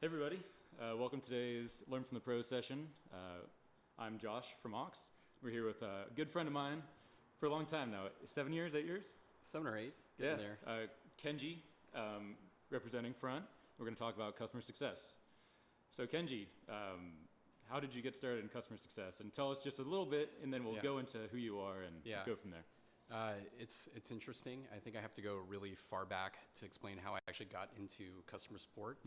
Hey everybody, welcome to today's Learn from the Pros session. I'm Josh from Ox. We're here with a good friend of mine for a long time now, 7 years, 8 years? 7 or 8, getting there. Kenji, representing Front. We're going to talk about customer success. So Kenji, how did you get started in customer success? And tell us just a little bit, and then we'll go into who you are and go from there. It's interesting. I think I have to go really far back to explain how I actually got into customer support.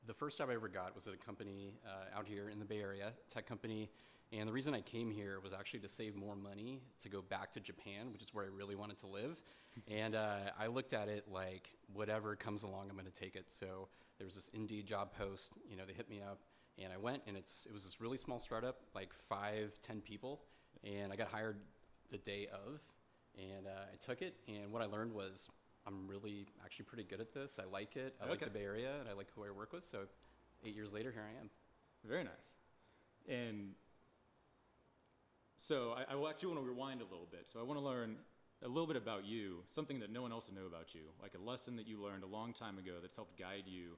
The first job I ever got was at a company out here in the Bay Area, tech company. And the reason I came here was actually to save more money to go back to Japan, which is where I really wanted to live. And I looked at it like, whatever comes along, I'm going to take it. So there was this Indeed job post, they hit me up. And I went, and it was this really small startup, like 5-10 people. And I got hired the day of, and I took it, and what I learned was I'm really actually pretty good at this. I like it. I like the Bay Area, and I like who I work with. So 8 years later, here I am. Very nice. And so I actually want to rewind a little bit. So I want to learn a little bit about you, something that no one else would know about you, like a lesson that you learned a long time ago that's helped guide you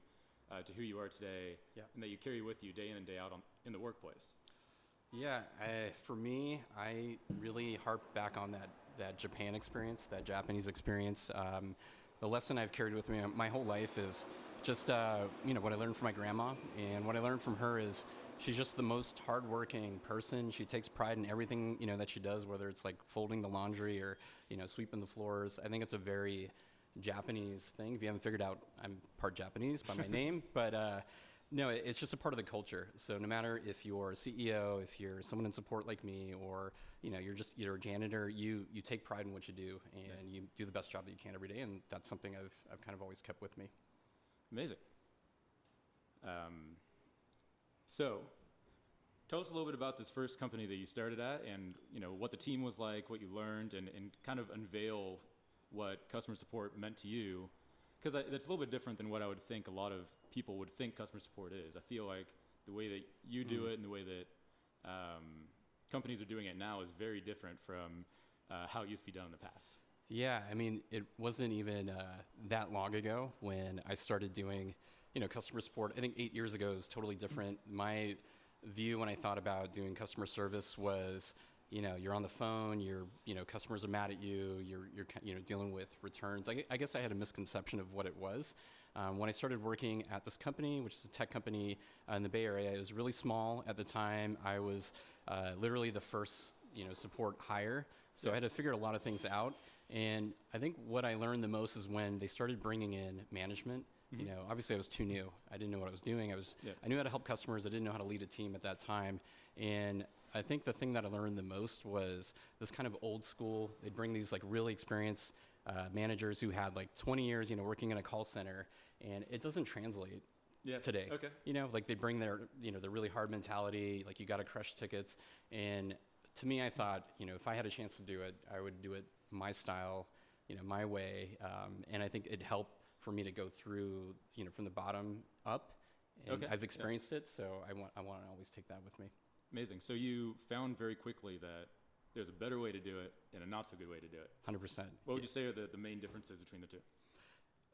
to who you are today, and that you carry with you day in and day out in the workplace. Yeah, for me, I really harp back on that Japan experience, that Japanese experience. The lesson I've carried with me my whole life is just, what I learned from my grandma. And what I learned from her is she's just the most hardworking person. She takes pride in everything, that she does, whether it's like folding the laundry or, sweeping the floors. I think it's a very Japanese thing. If you haven't figured out, I'm part Japanese by my name, but no, it's just a part of the culture. So no matter if you're a CEO, if you're someone in support like me, or you're a janitor, you take pride in what you do, and you do the best job that you can every day, and that's something I've kind of always kept with me. Amazing. So tell us a little bit about this first company that you started at, and what the team was like, what you learned, and kind of unveil what customer support meant to you. Because that's a little bit different than what I would think a lot of people would think customer support is. I feel like the way that you do it and the way that companies are doing it now is very different from how it used to be done in the past. Yeah, I mean, it wasn't even that long ago when I started doing, customer support. I think 8 years ago was totally different. My view when I thought about doing customer service was, you're on the phone, customers are mad at you, you're dealing with returns. I guess I had a misconception of what it was. When I started working at this company, which is a tech company in the Bay Area, it was really small at the time. I was literally the first, support hire. So I had to figure a lot of things out. And I think what I learned the most is when they started bringing in management. Obviously I was too new. I didn't know what I was doing. I knew how to help customers. I didn't know how to lead a team at that time. And I think the thing that I learned the most was this kind of old school. They'd bring these like really experienced managers who had like 20 years, working in a call center, and it doesn't translate today. Okay. Like they bring their really hard mentality, like you got to crush tickets. And to me, I thought, if I had a chance to do it, I would do it my style, my way. And I think it'd help for me to go through, from the bottom up. And I've experienced it, so I want to always take that with me. Amazing. So you found very quickly that there's a better way to do it and a not so good way to do it. 100%. What would you say are the main differences between the two?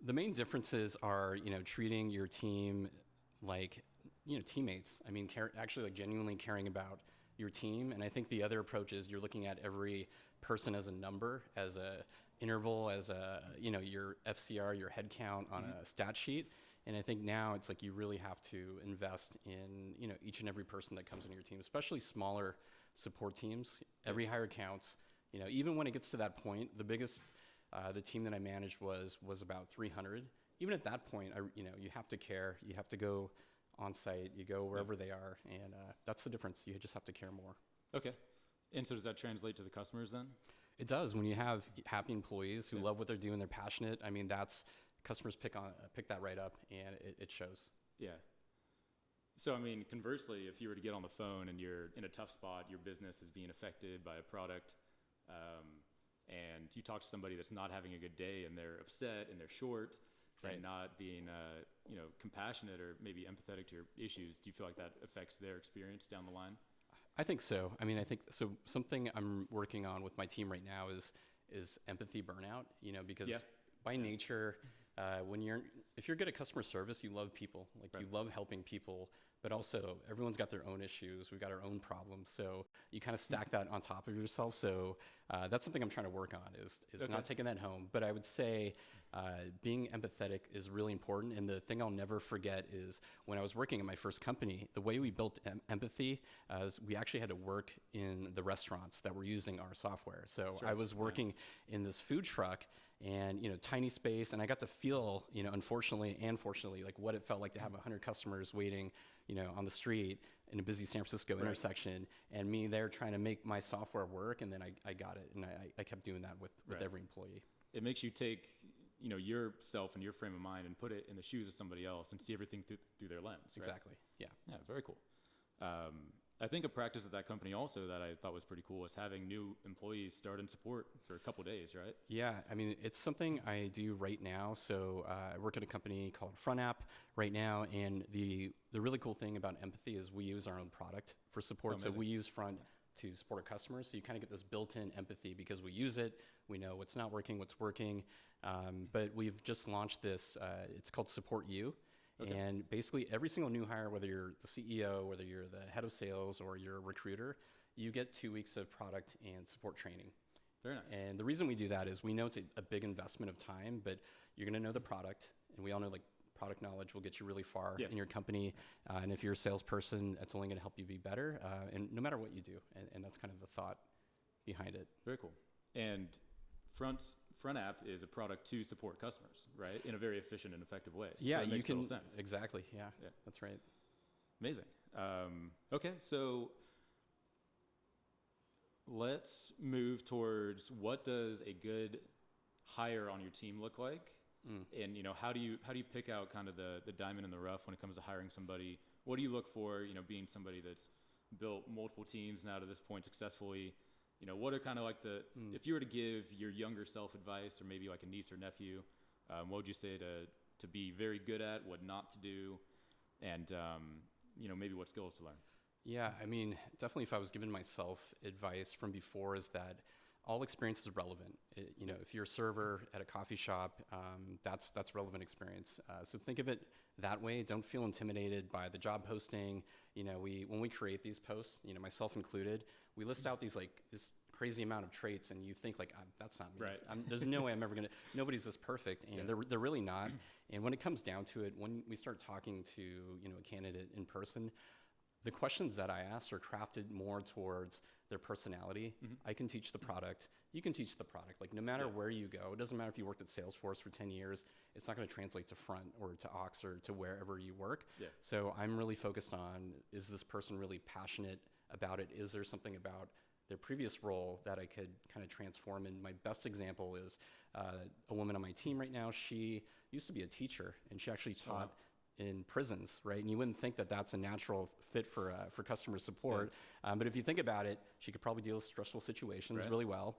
The main differences are, treating your team like, teammates. I mean, actually like genuinely caring about your team. And I think the other approach is you're looking at every person as a number, as a interval, as a, your FCR, your head count on a stat sheet. And I think now it's like you really have to invest in, each and every person that comes into your team, especially smaller support teams. Every hire counts. Even when it gets to that point, the biggest, the team that I managed was about 300. Even at that point, you have to care. You have to go on site, you go wherever they are, and that's the difference. You just have to care more. Okay. And so does that translate to the customers then? It does. When you have happy employees who love what they're doing, they're passionate. I mean, customers pick that right up, and it shows. Yeah. So, I mean, conversely, if you were to get on the phone and you're in a tough spot, your business is being affected by a product, and you talk to somebody that's not having a good day and they're upset and they're short, and not being, compassionate or maybe empathetic to your issues, do you feel like that affects their experience down the line? I think so. I mean, I think so. Something I'm working on with my team right now is empathy burnout. Because by nature, if you're good at customer service, you love people, like you love helping people, but also everyone's got their own issues. We've got our own problems. So you kind of stack that on top of yourself. So that's something I'm trying to work on is not taking that home. But I would say being empathetic is really important. And the thing I'll never forget is when I was working at my first company, the way we built empathy is we actually had to work in the restaurants that were using our software. So I was working in this food truck and, tiny space. And I got to feel, unfortunately and fortunately, like what it felt like to have 100 customers waiting, on the street in a busy San Francisco intersection, and me there trying to make my software work. And then I got it. And I kept doing that with every employee. It makes you take, yourself and your frame of mind and put it in the shoes of somebody else and see everything through their lens. Right? Exactly. Yeah. Yeah. Very cool. I think a practice at that company also that I thought was pretty cool was having new employees start in support for a couple of days, right? Yeah, I mean, it's something I do right now. So I work at a company called Front App right now, and the really cool thing about empathy is we use our own product for support. So we use Front to support our customers. So you kind of get this built-in empathy because we use it. We know what's not working, what's working. But we've just launched this. It's called Support You. Okay. And basically every single new hire, whether you're the CEO, whether you're the head of sales or you're a recruiter, you get 2 weeks of product and support training. Very nice. And the reason we do that is we know it's a big investment of time, but you're going to know the product. And we all know like product knowledge will get you really far in your company. And if you're a salesperson, that's only going to help you be better. And no matter what you do. And that's kind of the thought behind it. Very cool. And Front App is a product to support customers, right? In a very efficient and effective way. Yeah, so it makes total sense. Sense. Exactly. Yeah, that's right. Amazing. Okay, so let's move towards what does a good hire on your team look like? And how do you pick out kind of the diamond in the rough when it comes to hiring somebody? What do you look for, being somebody that's built multiple teams now to this point successfully? What are kind of like if you were to give your younger self advice, or maybe like a niece or nephew, what would you say to be very good at, what not to do, and, maybe what skills to learn? Yeah, I mean, definitely if I was giving myself advice from before is that all experience is relevant. If you're a server at a coffee shop, that's relevant experience. So think of it that way. Don't feel intimidated by the job posting. When we create these posts, myself included, we list out this crazy amount of traits, and you think like, that's not me. Right. There's no way I'm ever nobody's this perfect, and they're really not. And when it comes down to it, when we start talking to a candidate in person, the questions that I ask are crafted more towards their personality. I can teach the product. You can teach the product. Like no matter where you go, it doesn't matter if you worked at Salesforce for 10 years, it's not going to translate to Front or to Ox or to wherever you work. Yeah. So I'm really focused on, is this person really passionate about it? Is there something about their previous role that I could kind of transform? And my best example is a woman on my team right now. She used to be a teacher, and she actually taught in prisons, right? And you wouldn't think that that's a natural fit for customer support. Yeah. But if you think about it, she could probably deal with stressful situations really well.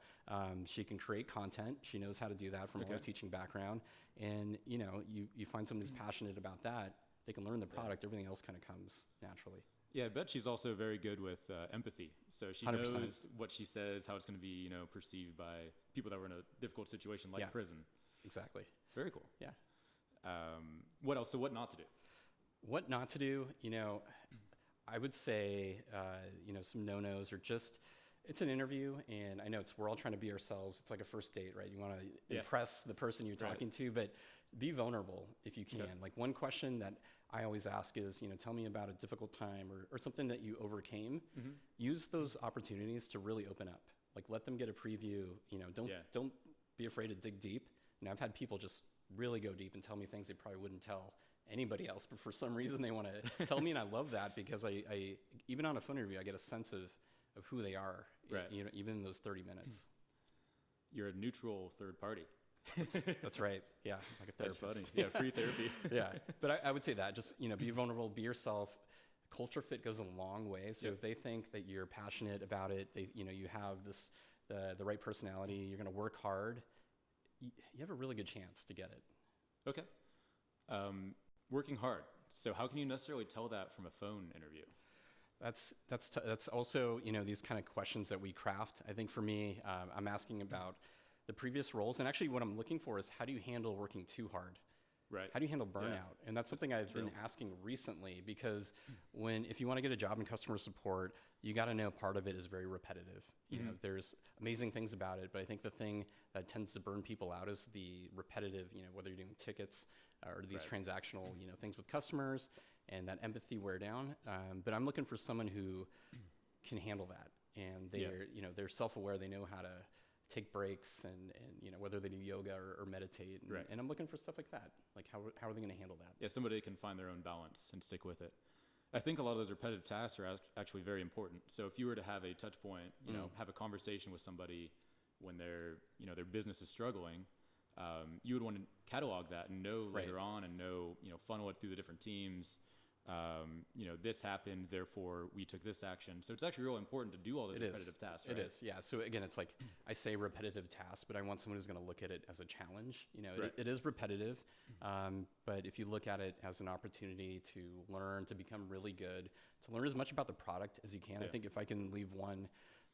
She can create content. She knows how to do that from a teaching background. And you find someone who's passionate about that, they can learn the product. Everything else kind of comes naturally. Yeah, I bet she's also very good with empathy. So she 100%. Knows what she says, how it's going to be, perceived by people that were in a difficult situation like prison. Exactly. Very cool. Yeah. What else? So what not to do? What not to do? I would say, some no-nos are just, it's an interview, and I know we're all trying to be ourselves. It's like a first date, right? You want to impress the person you're talking to, but be vulnerable if you can. Yeah. Like one question that I always ask is, tell me about a difficult time or something that you overcame. Use those opportunities to really open up. Like let them get a preview. Don't be afraid to dig deep. I've had people just really go deep and tell me things they probably wouldn't tell anybody else, but for some reason they want to tell me, and I love that because I even on a phone interview I get a sense of who they are, even in those 30 minutes. You're a neutral third party. That's right. Yeah, like a therapist. That's funny. Yeah, free therapy. Yeah, but I would say that just be vulnerable, be yourself. Culture fit goes a long way. So if they think that you're passionate about it, you have the right personality, you're going to work hard, you have a really good chance to get it. Okay. Working hard. So how can you necessarily tell that from a phone interview? That's also, these kind of questions that we craft. I think for me, I'm asking about the previous roles. And actually what I'm looking for is how do you handle working too hard? Right. How do you handle burnout? Yeah. And that's something I've true. been asking recently, because if you want to get a job in customer support, you got to know part of it is very repetitive. You know, there's amazing things about it, but I think the thing that tends to burn people out is the repetitive, whether you're doing tickets or these transactional, things with customers, and that empathy wear down. But I'm looking for someone who can handle that, and they're self-aware. They know how to take breaks, and whether they do yoga or meditate, and I'm looking for stuff like that. Like how are they going to handle that? Yeah, somebody can find their own balance and stick with it. I think a lot of those repetitive tasks are actually very important. So if you were to have a touch point, have a conversation with somebody when their business is struggling, you would want to catalog that and know later on, and funnel it through the different teams. This happened, therefore we took this action. So it's actually really important to do all those repetitive tasks, right? It is, yeah. So again, it's like I say repetitive tasks, but I want someone who's going to look at it as a challenge. It is repetitive, but if you look at it as an opportunity to learn, to become really good, to learn as much about the product as you can. I think if I can leave one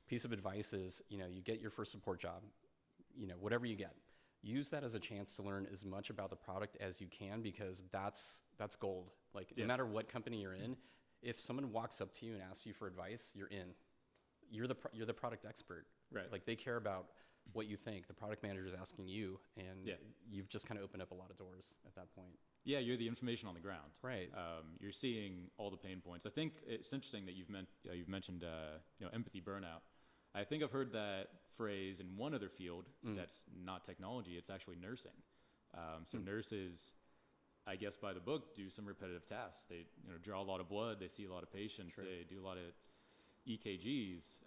piece of advice is, you get your first support job, whatever you get, use that as a chance to learn as much about the product as you can, because that's gold. Like no matter what company you're in, if someone walks up to you and asks you for advice, you're in. You're the product expert. Right. Like they care about what you think. The product manager is asking you, and you've just kind of opened up a lot of doors at that point. Yeah, you're the information on the ground. Right. You're seeing all the pain points. I think it's interesting that you've mentioned empathy burnout. I think I've heard that phrase in one other field that's not technology. It's actually nursing. So nurses, I guess by the book, do some repetitive tasks. They draw a lot of blood. They see a lot of patients. True. They do a lot of EKGs,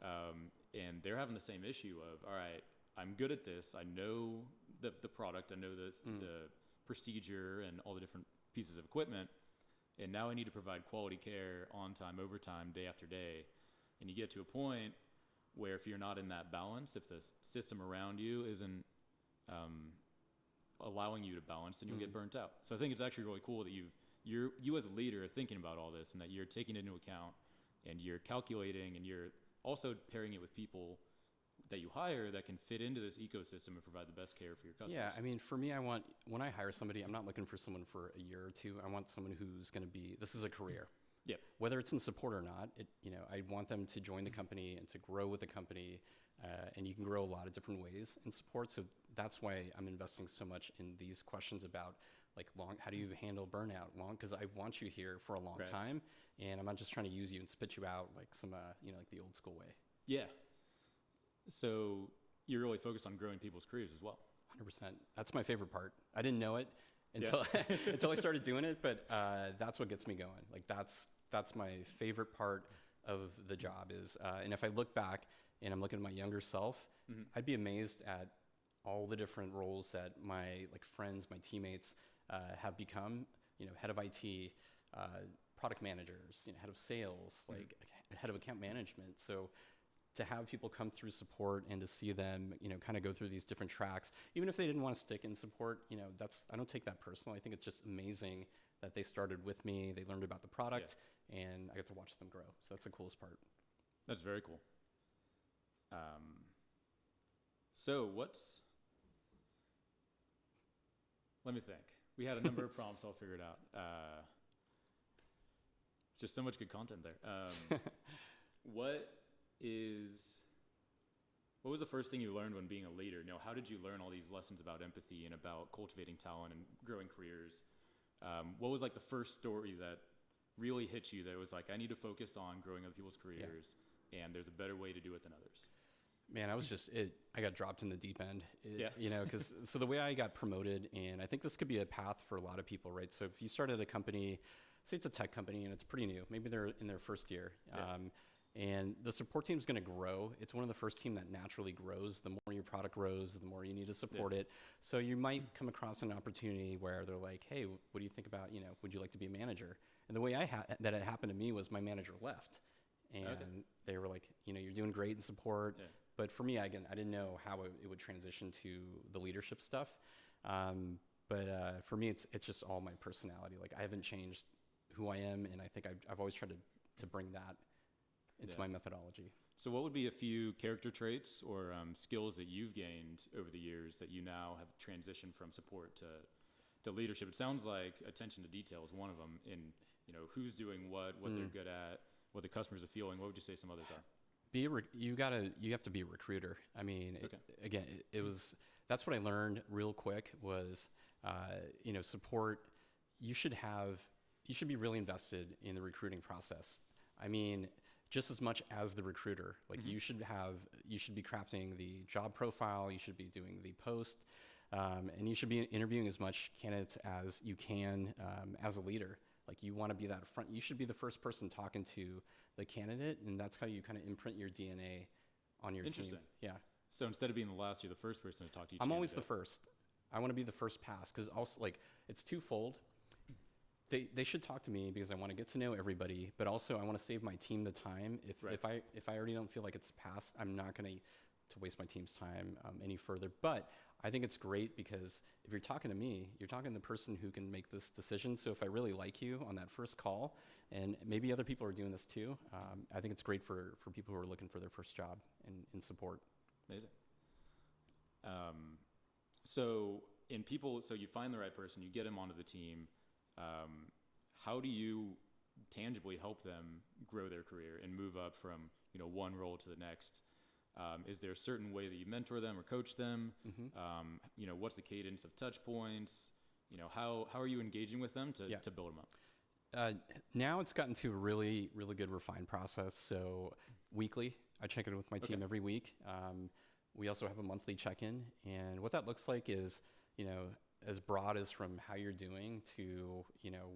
and they're having the same issue of, all right, I'm good at this. I know the product. I know the procedure and all the different pieces of equipment, and now I need to provide quality care on time, overtime, day after day. And you get to a point where if you're not in that balance, if the system around you isn't allowing you to balance, then you'll get burnt out. So I think it's actually really cool that you as a leader are thinking about all this, and that you're taking it into account, and you're calculating, and you're also pairing it with people that you hire that can fit into this ecosystem and provide the best care for your customers. Yeah, I mean, for me, when I hire somebody, I'm not looking for someone for a year or two. I want someone who's going to this is a career. Yeah. Whether it's in support or not, I want them to join the company and to grow with the company, and you can grow a lot of different ways in support. So that's why I'm investing so much in these questions about how do you handle burnout because I want you here for a long time, and I'm not just trying to use you and spit you out like some, like the old school way. Yeah. So you're really focused on growing people's careers as well. 100%. That's my favorite part. I didn't know it until until I started doing it, but that's what gets me going. Like that's my favorite part of the job is, and if I look back and I'm looking at my younger self, I'd be amazed at all the different roles that my friends, my teammates have become. Head of IT, product managers, head of sales, head of account management. So to have people come through support and to see them, kind of go through these different tracks, even if they didn't want to stick in support, I don't take that personal. I think it's just amazing that they started with me, they learned about the product, and I get to watch them grow. So that's the coolest part. That's very cool. So let me think. We had a number of prompts all figured out. It's just so much good content there. What was the first thing you learned when being a leader? How did you learn all these lessons about empathy and about cultivating talent and growing careers? What was the first story that really hit you that was I need to focus on growing other people's careers, and there's a better way to do it than others? Man, I got dropped in the deep end, so the way I got promoted, and I think this could be a path for a lot of people, right? So if you start at a company, say it's a tech company and it's pretty new, maybe they're in their first year, and the support team is going to grow. It's one of the first team that naturally grows. The more your product grows, the more you need to support it. So you might come across an opportunity where they're like, hey, what do you think about, would you like to be a manager? And the way that it happened to me was my manager left. And they were like, you're doing great in support. Yeah. But for me, again, I didn't know how it would transition to the leadership stuff. But for me, it's just all my personality. I haven't changed who I am, and I think I've always tried to bring that into my methodology. So what would be a few character traits or skills that you've gained over the years that you now have transitioned from support to the leadership. It sounds like attention to detail is one of them in, who's doing what they're good at, what the customers are feeling. What would you say some others are? You have to be a recruiter. I mean, Okay. That's what I learned real quick was, support. You should be really invested in the recruiting process. I mean, just as much as the recruiter. Like you should be crafting the job profile. You should be doing the post, and you should be interviewing as much candidates as you can as a leader. Like you want to be that front. You should be the first person talking to the candidate, and that's how you kind of imprint your DNA on your team. Interesting. Yeah. So instead of being the last, you're the first person to talk to each I'm always candidate. the first. I want to be the first pass because also like it's twofold. They should talk to me because I want to get to know everybody, but also I want to save my team the time. If I already don't feel like it's a pass, I'm not going to waste my team's time any further. But I think it's great because if you're talking to me, you're talking to the person who can make this decision. So if I really like you on that first call, and maybe other people are doing this too, I think it's great for people who are looking for their first job in support. Amazing. So you find the right person, you get them onto the team. How do you tangibly help them grow their career and move up from one role to the next? Is there a certain way that you mentor them or coach them? Mm-hmm. What's the cadence of touch points? How are you engaging with them to build them up? Now it's gotten to a really, really good refined process. So weekly, I check in with my team every week. We also have a monthly check-in, and what that looks like is, as broad as from how you're doing to,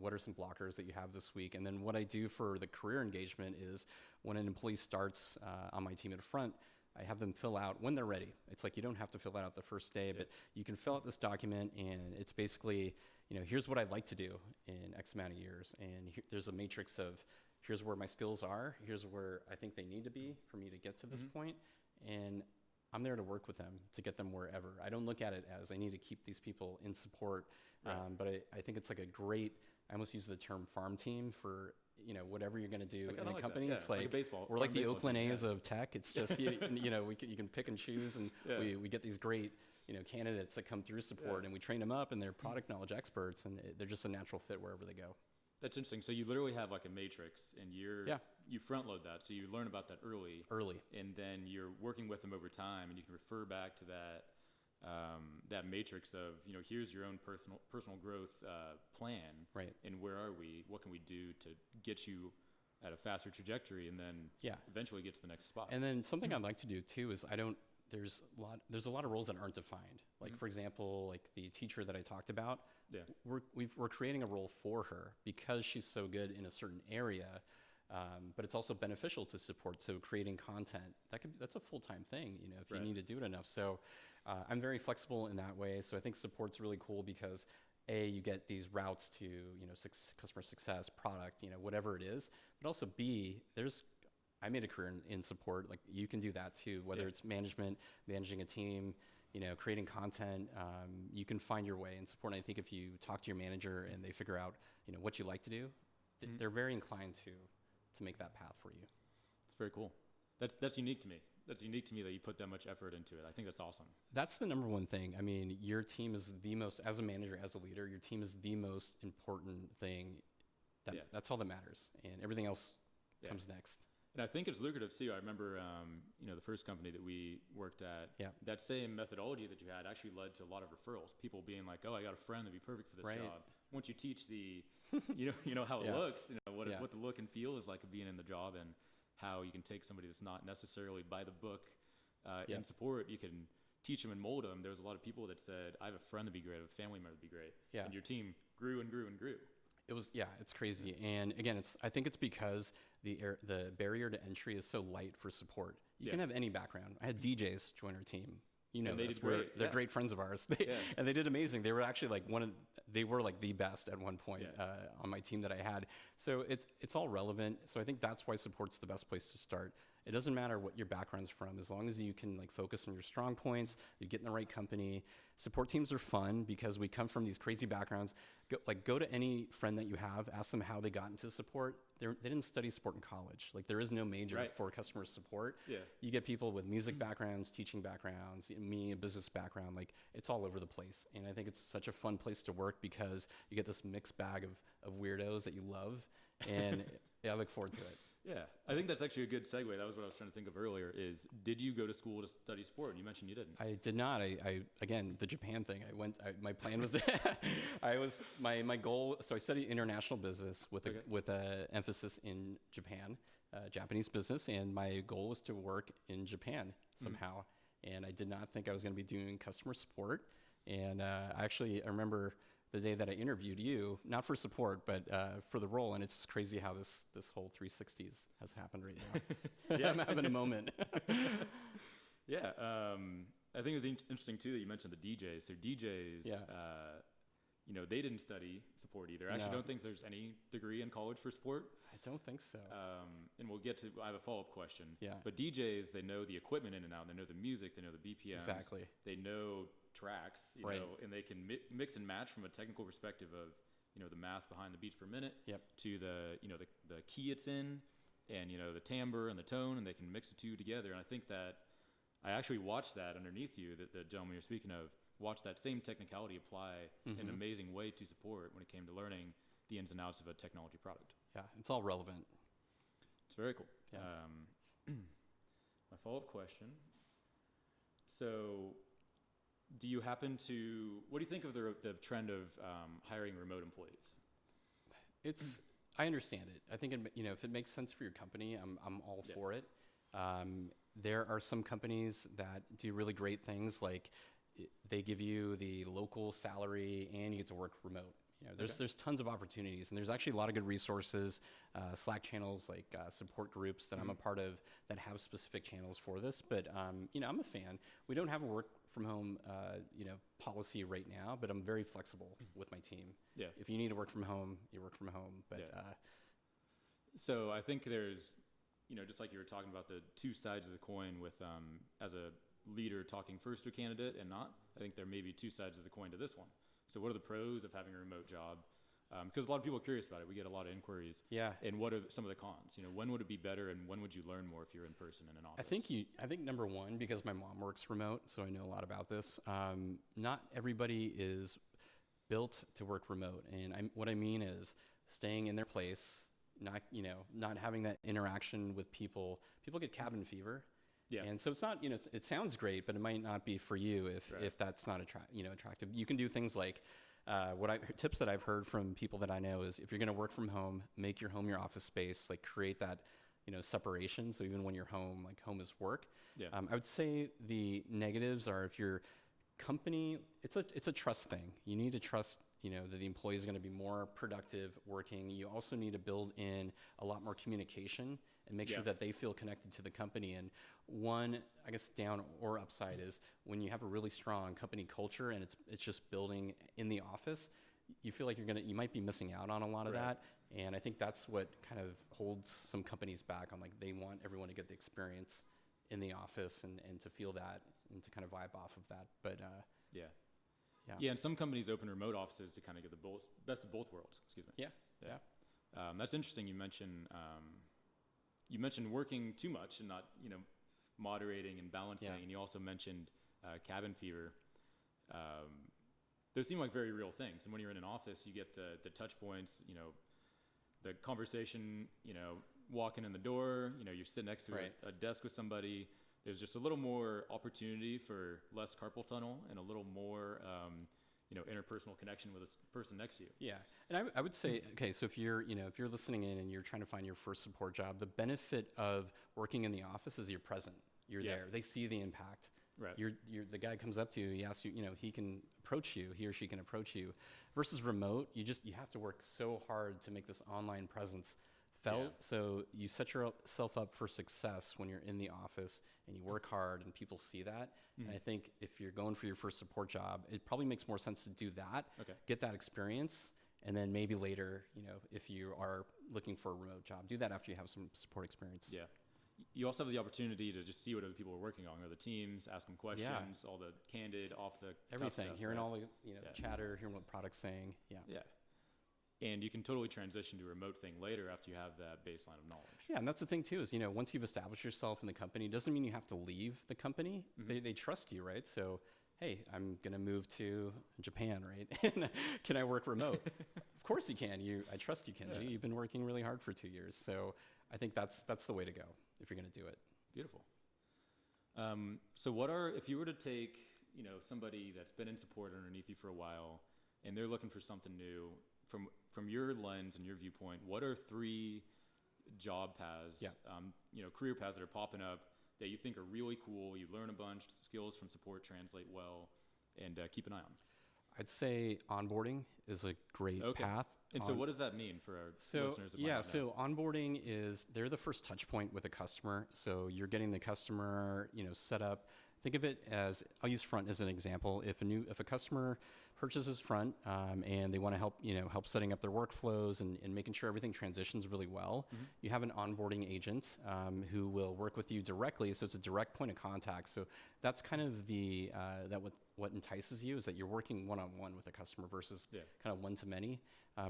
what are some blockers that you have this week. And then what I do for the career engagement is when an employee starts on my team at the front, I have them fill out when they're ready. It's like you don't have to fill it out the first day, but you can fill out this document, and it's basically, here's what I'd like to do in X amount of years. And there's a matrix of here's where my skills are, here's where I think they need to be for me to get to this point. And I'm there to work with them to get them wherever. I don't look at it as I need to keep these people in support, but I think it's like a great, I almost use the term farm team for, whatever you're going to do in a company. It's like, baseball, we're like the Oakland team, A's of tech. It's just, you can pick and choose, and we get these great, candidates that come through support, and we train them up, and they're product knowledge experts, and they're just a natural fit wherever they go. That's interesting. So you literally have like a matrix, and you front load that. So you learn about that early, and then you're working with them over time, and you can refer back to that matrix of here's your own personal growth plan, right? And where are we? What can we do to get you at a faster trajectory, and then eventually get to the next spot? And then something I'd like to do too is there's a lot of roles that aren't defined. Like for example, like the teacher that I talked about. Yeah. We're creating a role for her because she's so good in a certain area, but it's also beneficial to support. So creating content, that's a full-time thing, if you need to do it enough. So I'm very flexible in that way. So I think support's really cool because A, you get these routes to, customer success, product, whatever it is, but also B, I made a career in support. Like you can do that too, whether it's managing a team, creating content, you can find your way in support. And I think if you talk to your manager and they figure out, what you like to do, they're very inclined to make that path for you. It's very cool. That's unique to me. That's unique to me that you put that much effort into it. I think that's awesome. That's the number one thing. I mean, your team is the most, as a manager, as a leader, your team is the most important thing. That's all that matters. And everything else comes next. And I think it's lucrative too. I remember, the first company that we worked at, that same methodology that you had actually led to a lot of referrals. People being like, "Oh, I got a friend that'd be perfect for this job." Once you teach how it looks, what the look and feel is like of being in the job, and how you can take somebody that's not necessarily by the book in support, you can teach them and mold them. There was a lot of people that said, "I have a friend that'd be great, I have a family member that'd be great," and your team grew and grew and grew. It's crazy. And again, I think it's because the barrier to entry is so light for support. You can have any background. I had DJs join our team. They're great friends of ours. And they did amazing. They were actually like they were like the best at one point on my team that I had. So it's all relevant. So I think that's why support's the best place to start. It doesn't matter what your background's from, as long as you can like focus on your strong points, you get in the right company. Support teams are fun because we come from these crazy backgrounds. Go to any friend that you have, ask them how they got into support. They didn't study support in college. Like there is no major for customer support. Yeah. You get people with music backgrounds, teaching backgrounds, me, a business background. Like it's all over the place. And I think it's such a fun place to work because you get this mixed bag of weirdos that you love. And yeah, I look forward to it. Yeah, I think that's actually a good segue. That was what I was trying to think of earlier is, did you go to school to study sport? And you mentioned you didn't. I did not. I again, the Japan thing, my plan was, my goal, so I studied international business with a emphasis in Japan, Japanese business, and my goal was to work in Japan somehow. And I did not think I was going to be doing customer support. And I remember the day that I interviewed you, not for support, but for the role. And it's crazy how this whole 360s has happened right now. Yeah, I'm having a moment. Yeah, I think it was interesting too that you mentioned the DJs. So DJs, they didn't study support either. I actually don't think there's any degree in college for sport. I don't think so. And we'll get to, I have a follow-up question. Yeah. But DJs, they know the equipment in and out. They know the music. They know the BPMs. Exactly. They know tracks, you know, and they can mix and match from a technical perspective of, the math behind the beats per minute to the key it's in and, the timbre and the tone, and they can mix the two together. And I think that I actually watched that underneath you, that the gentleman you're speaking of, watched that same technicality apply in an amazing way to support when it came to learning the ins and outs of a technology product. Yeah, it's all relevant. It's very cool. Yeah. My follow-up question. So do you happen to, what do you think of the trend of hiring remote employees? I understand it. I think, if it makes sense for your company, I'm all for it. There are some companies that do really great things, like they give you the local salary and you get to work remote. There's tons of opportunities, and there's actually a lot of good resources, Slack channels, like support groups that I'm a part of that have specific channels for this. But I'm a fan. We don't have a work from home, policy right now, but I'm very flexible with my team. Yeah. If you need to work from home, you work from home. But so I think there's, just like you were talking about the two sides of the coin with as a leader talking first to a candidate and not. I think there may be two sides of the coin to this one. So what are the pros of having a remote job? Because a lot of people are curious about it. We get a lot of inquiries. Yeah. And what are some of the cons? When would it be better, and when would you learn more if you're in person in an office? I think number one, because my mom works remote, so I know a lot about this. Not everybody is built to work remote, and what I mean is staying in their place, not having that interaction with people. People get cabin fever. Yeah. And so it's not, it sounds great, but it might not be for you if that's not attractive. You can do things like tips that I've heard from people that I know is, if you're going to work from home, make your home your office space, like create that, separation. So even when you're home, like home is work. Yeah. I would say the negatives are, if your company, it's a trust thing. You need to trust, that the employee is going to be more productive working. You also need to build in a lot more communication and make sure that they feel connected to the company. And one, I guess, down or upside is when you have a really strong company culture and it's just building in the office, you feel like you might be missing out on a lot of that. And I think that's what kind of holds some companies back on, like, they want everyone to get the experience in the office and to feel that and to kind of vibe off of that. But yeah, and some companies open remote offices to kind of get the best of both worlds. Excuse me. Yeah. That's interesting. You mentioned working too much and not, moderating and balancing. And you also mentioned cabin fever. Those seem like very real things. And when you're in an office, you get the touch points, the conversation, walking in the door, you're sitting next to a desk with somebody. There's just a little more opportunity for less carpal tunnel and a little more, interpersonal connection with a person next to you. Yeah. And I would say, okay, so if you're listening in and you're trying to find your first support job, the benefit of working in the office is you're present. You're there. They see the impact. Right. The guy comes up to you, he asks you, he can approach you, he or she can approach you. Versus remote, you have to work so hard to make this online presence felt. Yeah. So you set yourself up for success when you're in the office and you work hard and people see that. Mm-hmm. And I think if you're going for your first support job, it probably makes more sense to do that, get that experience. And then maybe later, if you are looking for a remote job, do that after you have some support experience. Yeah. you also have the opportunity to just see what other people are working on, or the teams, ask them questions, all the candid, off the everything, stuff, hearing right? all the chatter, hearing what product's saying. Yeah. And you can totally transition to a remote thing later after you have that baseline of knowledge. Yeah, and that's the thing too is, once you've established yourself in the company, it doesn't mean you have to leave the company. They trust you, right? So, hey, I'm going to move to Japan, right? And can I work remote? Of course you can. I trust you, Kenji. You've been working really hard for 2 years. So I think that's the way to go if you're going to do it. Beautiful. So if you were to take, somebody that's been in support underneath you for a while and they're looking for something new, from your lens and your viewpoint, what are 3 job paths, career paths that are popping up that you think are really cool? You learn a bunch, skills from support translate well, and keep an eye on. I'd say onboarding is a great path. And so what does that mean for our listeners? That might not know? So onboarding they're the first touch point with a customer. So you're getting the customer, set up. Think of it as, I'll use Front as an example. If a customer purchases Front and they want to help setting up their workflows and making sure everything transitions really well, you have an onboarding agent who will work with you directly. So it's a direct point of contact. So that's kind of what entices you, is that you're working one-on-one with a customer versus kind of one-to-many,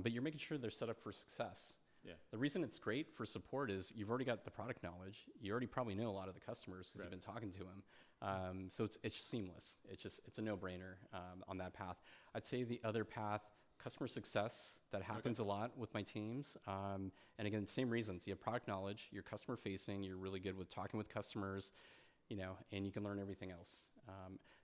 but you're making sure they're set up for success. Yeah. The reason it's great for support is you've already got the product knowledge. You already probably know a lot of the customers because you've been talking to them. So it's seamless. It's a no-brainer on that path. I'd say the other path, customer success, that happens a lot with my teams. And again, same reasons. You have product knowledge, you're customer facing, you're really good with talking with customers, and you can learn everything else.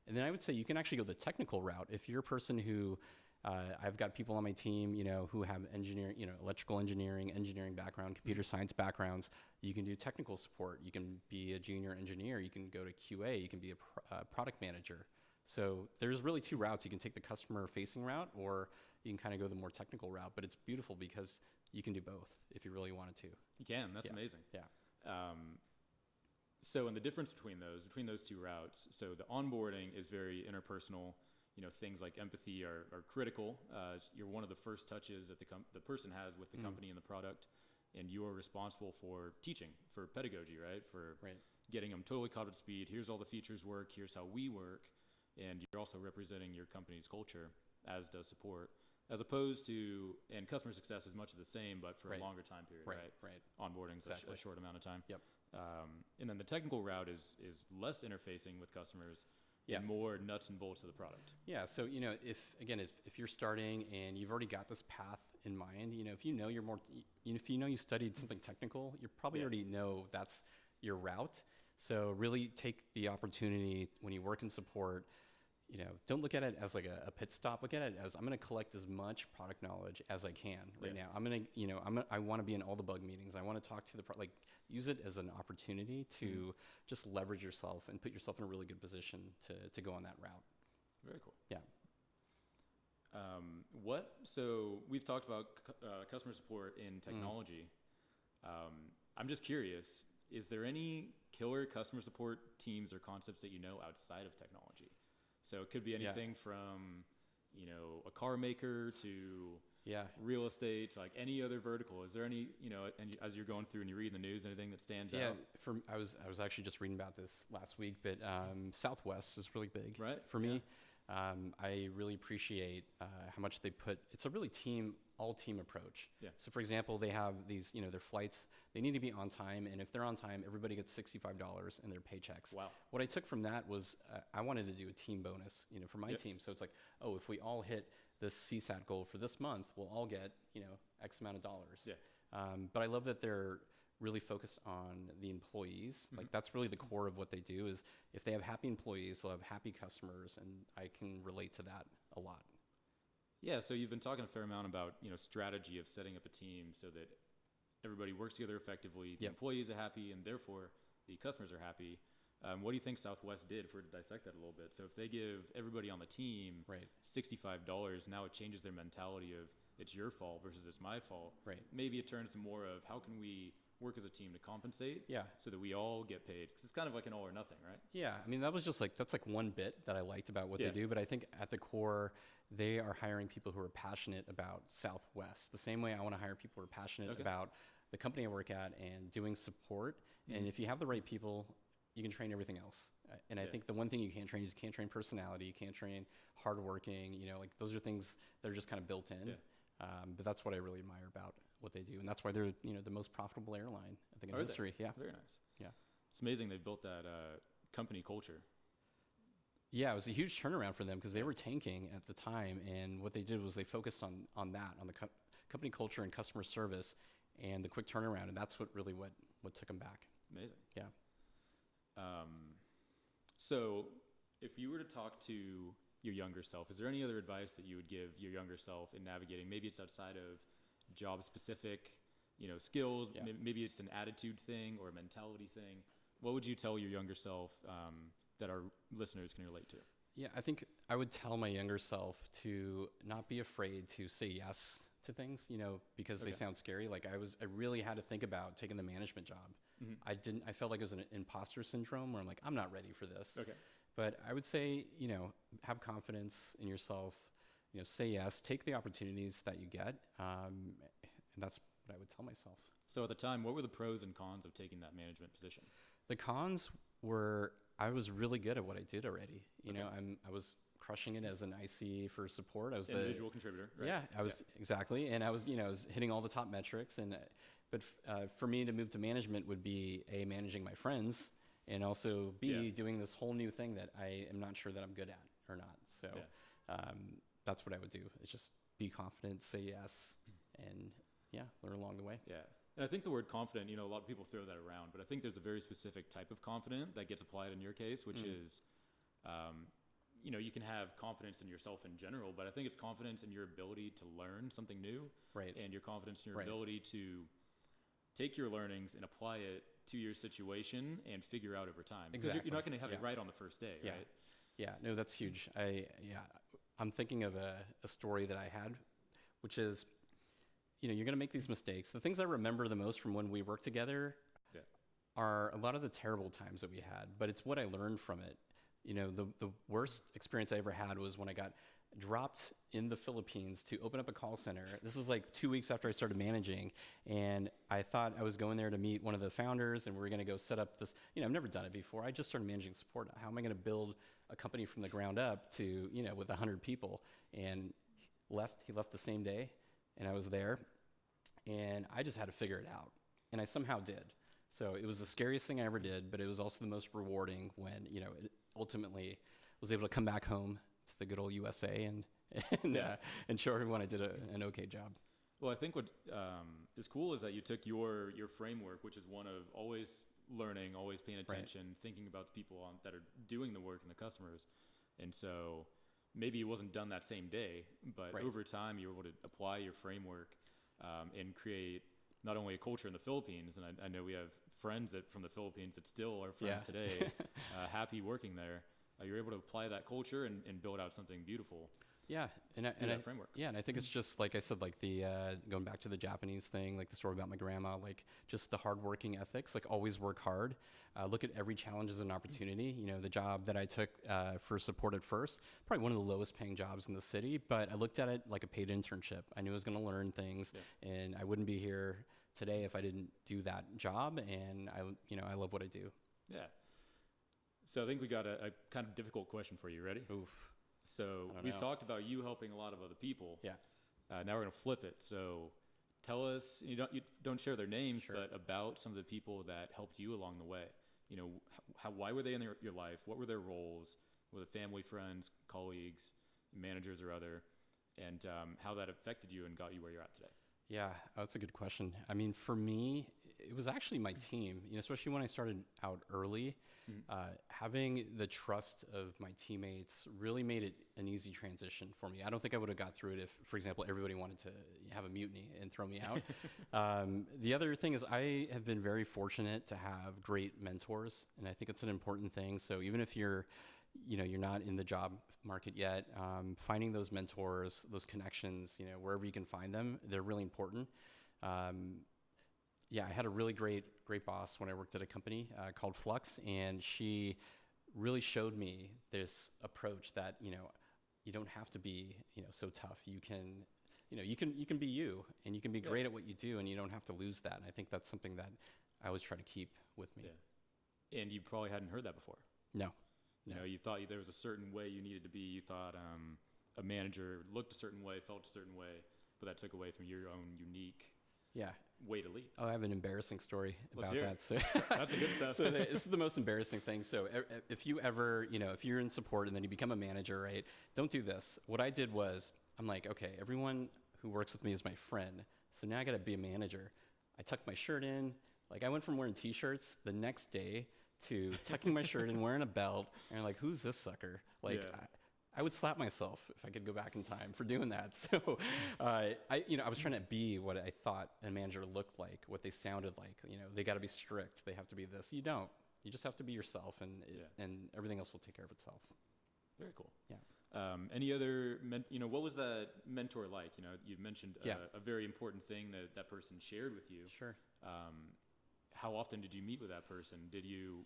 And then I would say you can actually go the technical route. If you're a person who I've got people on my team, who have engineering, electrical engineering background, computer science backgrounds. You can do technical support. You can be a junior engineer. You can go to QA. You can be a product manager. So there's really 2 routes. You can take the customer-facing route, or you can kind of go the more technical route. But it's beautiful because you can do both if you really wanted to. You can. That's amazing. Yeah. So, and the difference between those 2 routes, so the onboarding is very interpersonal. Things like empathy are critical. You're one of the first touches that the person has with the company and the product, and you're responsible for teaching, for pedagogy, right? For getting them totally caught up to speed. Here's all the features work. Here's how we work. And you're also representing your company's culture, as does support, as opposed to, and customer success is much of the same, but for a longer time period, right? Onboarding's a short amount of time. Yep. And then the technical route is less interfacing with customers. And more nuts and bolts of the product. Yeah. So, if you're starting and you've already got this path in mind, if you know you studied something technical, you probably already know that's your route. So really take the opportunity when you work in support, don't look at it as like a pit stop. Look at it as, I'm going to collect as much product knowledge as I can right now. I want to be in all the bug meetings. I want to talk to use it as an opportunity to just leverage yourself and put yourself in a really good position to go on that route. Very cool. Yeah. So we've talked about customer support in technology. I'm just curious, is there any killer customer support teams or concepts that you know outside of technology? So it could be anything from, a car maker to real estate, like any other vertical. Is there any, and as you're going through and you read the news, anything that stands out? Yeah, I was actually just reading about this last week, but Southwest is really big for me. I really appreciate how much they put. It's a really all-team approach. Yeah. So, for example, they have these, their flights. They need to be on time, and if they're on time, everybody gets $65 in their paychecks. Wow. What I took from that was I wanted to do a team bonus, for my team. So it's like, if we all hit this CSAT goal for this month, we'll all get, X amount of dollars. Yeah. But I love that they're really focused on the employees. Like that's really the core of what they do is if they have happy employees, they'll have happy customers, and I can relate to that a lot. Yeah, so you've been talking a fair amount about, strategy of setting up a team so that everybody works together effectively, the employees are happy, and therefore the customers are happy. What do you think Southwest did, if we were to dissect that a little bit? So if they give everybody on the team $65, now it changes their mentality of it's your fault versus it's my fault. Right. Maybe it turns to more of how can we work as a team to compensate so that we all get paid, because it's kind of like an all or nothing, right? Yeah, I mean, that's like one bit that I liked about what they do, but I think at the core, they are hiring people who are passionate about Southwest. The same way I want to hire people who are passionate about the company I work at and doing support. And if you have the right people, you can train everything else. And I think the one thing you can't train is you can't train personality, you can't train hardworking, like those are things that are just kind of built in. Yeah. But that's what I really admire about what they do. And that's why they're, the most profitable airline, I think, in history. Yeah. Very nice. Yeah. It's amazing they've built that company culture. Yeah, it was a huge turnaround for them because they were tanking at the time. And what they did was they focused on that, on the company culture and customer service and the quick turnaround. And that's what took them back. Amazing. Yeah. So if you were to talk to your younger self, is there any other advice that you would give your younger self in navigating? Maybe it's outside of job specific, skills. Yeah. Maybe it's an attitude thing or a mentality thing. What would you tell your younger self that our listeners can relate to? Yeah, I think I would tell my younger self to not be afraid to say yes to things, because they sound scary. Like I really had to think about taking the management job. I felt like it was an imposter syndrome where I'm like, I'm not ready for this. Okay. But I would say, have confidence in yourself, say yes, take the opportunities that you get. And that's what I would tell myself. So at the time, what were the pros and cons of taking that management position? The cons were I was really good at what I did already. I was crushing it as an IC for support. I was individual contributor, right? Yeah, I was exactly. And I was, I was hitting all the top metrics. But for me to move to management would be managing my friends and also doing this whole new thing that I am not sure that I'm good at or not. So that's what I would do. Is just be confident, say yes, and learn along the way. Yeah. And I think the word confident, a lot of people throw that around, but I think there's a very specific type of confident that gets applied in your case, which is, you can have confidence in yourself in general, but I think it's confidence in your ability to learn something new, right? And your confidence in your ability to take your learnings and apply it to your situation and figure out over time. Because you're not going to have it right on the first day, right? Yeah, no, that's huge. I'm thinking of a story that I had, which is, you're going to make these mistakes. The things I remember the most from when we worked together are a lot of the terrible times that we had, but it's what I learned from it. The worst experience I ever had was when I got dropped in the Philippines to open up a call center. This is like 2 weeks after I started managing, and I thought I was going there to meet one of the founders, and we were going to go set up this. I've never done it before. I just started managing support. How am I going to build a company from the ground up to, with 100 people? And he left the same day, and I was there, and I just had to figure it out, and I somehow did. So it was the scariest thing I ever did, but it was also the most rewarding when, it ultimately was able to come back home to the good old USA and show everyone I did an okay job. Well, I think what is cool is that you took your framework, which is one of always learning, always paying attention, thinking about the people that are doing the work and the customers. And so maybe it wasn't done that same day, but over time you were able to apply your framework and create not only a culture in the Philippines, and I know we have friends from the Philippines that still are friends today, happy working there. You're able to apply that culture and build out something beautiful. Yeah, and that framework. Yeah, and I think it's just like I said, like the going back to the Japanese thing, like the story about my grandma, like just the hardworking ethics, like always work hard, look at every challenge as an opportunity. The job that I took for support at first, probably one of the lowest paying jobs in the city, but I looked at it like a paid internship. I knew I was going to learn things, and I wouldn't be here today if I didn't do that job. And I love what I do. Yeah. So I think we got a kind of difficult question for you. Ready? Oof. So we've talked about you helping a lot of other people. Yeah. Now we're going to flip it. So tell us, you don't share their names, but about some of the people that helped you along the way. Why were they in your life? What were their roles? Were they family, friends, colleagues, managers, or other? And how that affected you and got you where you're at today. Yeah, that's a good question. I mean, for me, it was actually my team, especially when I started out early. Having the trust of my teammates really made it an easy transition for me. I don't think I would have got through it if, for example, everybody wanted to have a mutiny and throw me out. The other thing is I have been very fortunate to have great mentors, and I think it's an important thing. So even if you're not in the job market yet, finding those mentors, those connections, wherever you can find them, they're really important. I had a really great boss when I worked at a company called Flux, and she really showed me this approach that, you don't have to be, so tough. You can you can be you, and you can be great at what you do, and you don't have to lose that. And I think that's something that I always try to keep with me. Yeah. And you probably hadn't heard that before. No. You know, you thought there was a certain way you needed to be. You thought a manager looked a certain way, felt a certain way, but that took away from your own unique way to lead. Oh, I have an embarrassing story about that. So that's the good stuff. So this is the most embarrassing thing. So if you ever, if you're in support and then you become a manager, right? Don't do this. What I did was, I'm like, okay, everyone who works with me is my friend. So now I got to be a manager. I tucked my shirt in. Like, I went from wearing t-shirts the next day to tucking my shirt in, wearing a belt, and like, who's this sucker? Like, I would slap myself if I could go back in time for doing that. So, I was trying to be what I thought a manager looked like, what they sounded like. They got to be strict. They have to be this. You don't. You just have to be yourself, and everything else will take care of itself. Very cool. Yeah. Any other, what was that mentor like? You mentioned a very important thing that person shared with you. Sure. How often did you meet with that person?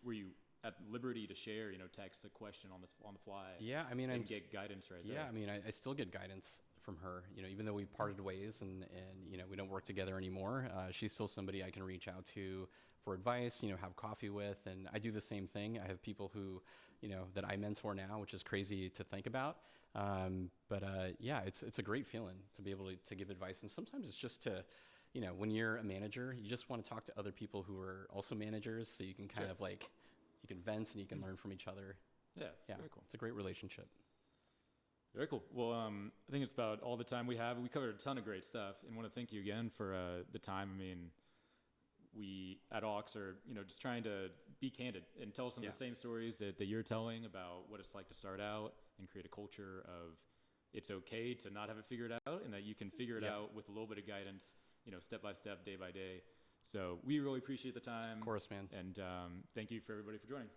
Were you at liberty to share, text a question on the fly? Yeah, I mean, and get guidance right there. Yeah, I mean, I still get guidance from her. Even though we parted ways and we don't work together anymore, she's still somebody I can reach out to for advice. Have coffee with, and I do the same thing. I have people who, that I mentor now, which is crazy to think about. But it's a great feeling to be able to give advice, and sometimes it's just to. When you're a manager, you just want to talk to other people who are also managers, so you can kind of like, you can vent and you can learn from each other. Yeah, very cool. It's a great relationship. Very cool. Well, I think it's about all the time we have. We covered a ton of great stuff, and want to thank you again for the time. I mean, we at Aux are, just trying to be candid and tell some of the same stories that you're telling about what it's like to start out and create a culture of it's okay to not have it figured out, and that you can figure it out with a little bit of guidance. Step by step, day by day. So we really appreciate the time. Of course, man. And thank you for everybody for joining.